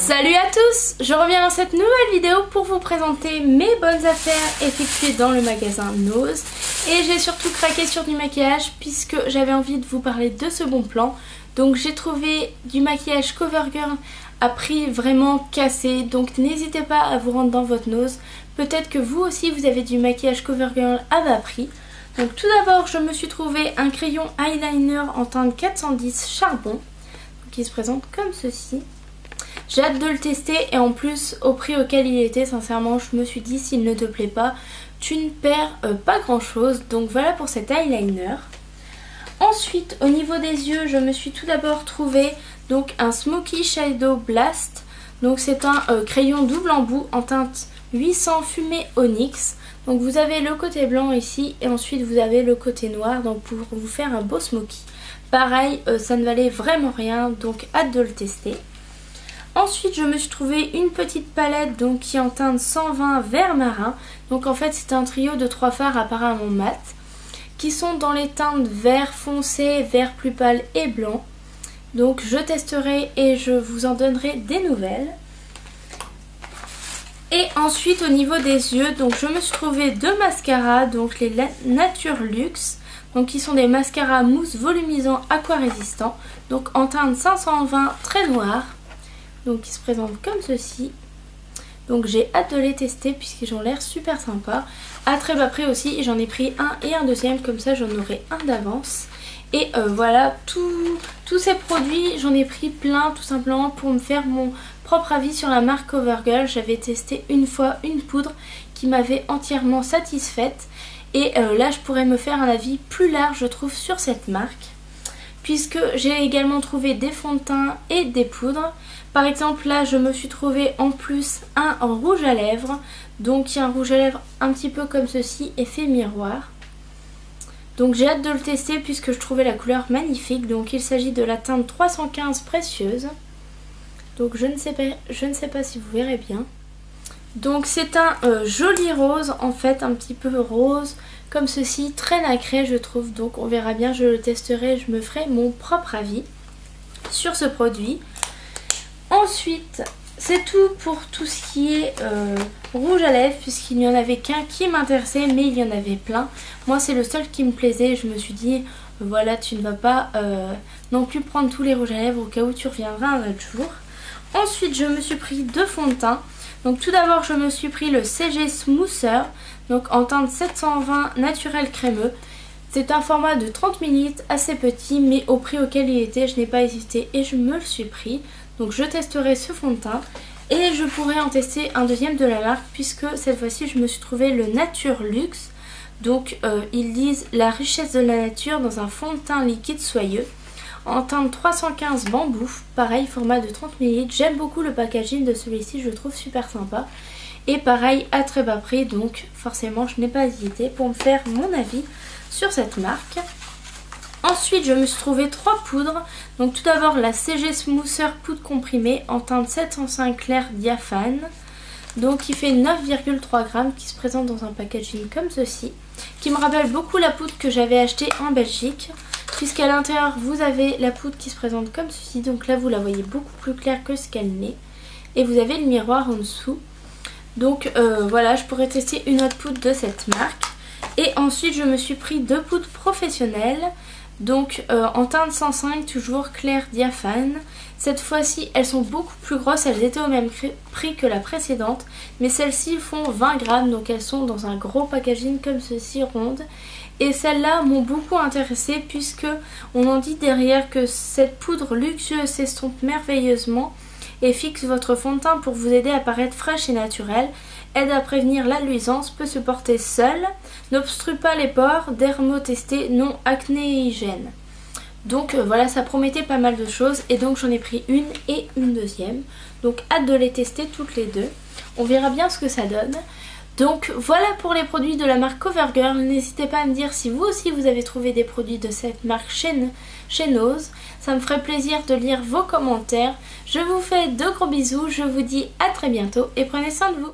Salut à tous, je reviens dans cette nouvelle vidéo pour vous présenter mes bonnes affaires effectuées dans le magasin Nose. Et j'ai surtout craqué sur du maquillage puisque j'avais envie de vous parler de ce bon plan. Donc j'ai trouvé du maquillage CoverGirl à prix vraiment cassé, donc n'hésitez pas à vous rendre dans votre Nose. Peut-être que vous aussi vous avez du maquillage CoverGirl à bas prix. Donc tout d'abord je me suis trouvé un crayon eyeliner en teinte 410 charbon qui se présente comme ceci. J'ai hâte de le tester et en plus au prix auquel il était, sincèrement je me suis dit s'il ne te plaît pas tu ne perds pas grand chose. Donc voilà pour cet eyeliner. Ensuite au niveau des yeux je me suis tout d'abord trouvé donc un Smoky Shadow Blast. Donc c'est un crayon double embout en teinte 800 fumée onyx. Donc vous avez le côté blanc ici et ensuite vous avez le côté noir donc pour vous faire un beau smoky. Pareil ça ne valait vraiment rien donc hâte de le tester. Ensuite je me suis trouvé une petite palette donc qui est en teinte 120 vert marin. Donc en fait c'est un trio de 3 fards apparemment mat qui sont dans les teintes vert foncé, vert plus pâle et blanc. Donc je testerai et je vous en donnerai des nouvelles. Et ensuite au niveau des yeux, donc je me suis trouvé deux mascaras, donc les Nature Luxe, donc qui sont des mascaras mousse volumisant aquarésistant, donc en teinte 520 très noir, donc qui se présentent comme ceci. Donc j'ai hâte de les tester puisqu'ils ont l'air super sympa. À très bas prix aussi, j'en ai pris un et un deuxième, comme ça j'en aurai un d'avance. Et voilà, tous ces produits, j'en ai pris plein tout simplement pour me faire mon propre avis sur la marque CoverGirl. J'avais testé une fois une poudre qui m'avait entièrement satisfaite. Et là je pourrais me faire un avis plus large je trouve sur cette marque. Puisque j'ai également trouvé des fonds de teint et des poudres. Par exemple là je me suis trouvé en plus un rouge à lèvres. Donc il y a un rouge à lèvres un petit peu comme ceci, effet miroir. Donc j'ai hâte de le tester puisque je trouvais la couleur magnifique. Donc il s'agit de la teinte 315 précieuse. Donc je ne sais pas si vous verrez bien. Donc c'est un joli rose en fait, un petit peu rose comme ceci, très nacré je trouve. Donc on verra bien, je le testerai, je me ferai mon propre avis sur ce produit. Ensuite c'est tout pour tout ce qui est rouge à lèvres puisqu'il n'y en avait qu'un qui m'intéressait mais il y en avait plein. Moi c'est le seul qui me plaisait, je me suis dit voilà tu ne vas pas non plus prendre tous les rouges à lèvres au cas où tu reviendras un autre jour. Ensuite je me suis pris deux fonds de teint. Donc tout d'abord je me suis pris le CG Smoother, donc en teinte 720 naturel crémeux. C'est un format de 30 ml assez petit mais au prix auquel il était je n'ai pas hésité et je me le suis pris. Donc je testerai ce fond de teint et je pourrai en tester un deuxième de la marque puisque cette fois-ci je me suis trouvé le Nature Luxe. Donc ils disent la richesse de la nature dans un fond de teint liquide soyeux. En teinte 315 bambou, pareil format de 30 ml, j'aime beaucoup le packaging de celui-ci, je le trouve super sympa. Et pareil à très bas prix, donc forcément je n'ai pas hésité pour me faire mon avis sur cette marque. Ensuite je me suis trouvé 3 poudres, donc tout d'abord la CG Smoother poudre comprimée en teinte 705 clair diaphane. Donc qui fait 9,3 g, qui se présente dans un packaging comme ceci. Qui me rappelle beaucoup la poudre que j'avais achetée en Belgique. Puisqu'à l'intérieur vous avez la poudre qui se présente comme ceci. Donc là vous la voyez beaucoup plus claire que ce qu'elle n'est. Et vous avez le miroir en dessous. Donc voilà, je pourrais tester une autre poudre de cette marque. Et ensuite je me suis pris deux poudres professionnelles. Donc en teinte 105 toujours clair diaphane. Cette fois-ci elles sont beaucoup plus grosses, elles étaient au même prix que la précédente. Mais celles-ci font 20 g, donc elles sont dans un gros packaging comme ceci ronde. Et celles-là m'ont beaucoup intéressée puisque on en dit derrière que cette poudre luxueuse s'estompe merveilleusement et fixe votre fond de teint pour vous aider à paraître fraîche et naturelle, aide à prévenir la luisance, peut se porter seule, n'obstrue pas les pores, dermotesté, non acnéigène. Donc voilà, ça promettait pas mal de choses et donc j'en ai pris une et une deuxième. Donc hâte de les tester toutes les deux. On verra bien ce que ça donne. Donc voilà pour les produits de la marque CoverGirl. N'hésitez pas à me dire si vous aussi vous avez trouvé des produits de cette marque chez Nose. Ça me ferait plaisir de lire vos commentaires. Je vous fais de gros bisous, je vous dis à très bientôt et prenez soin de vous.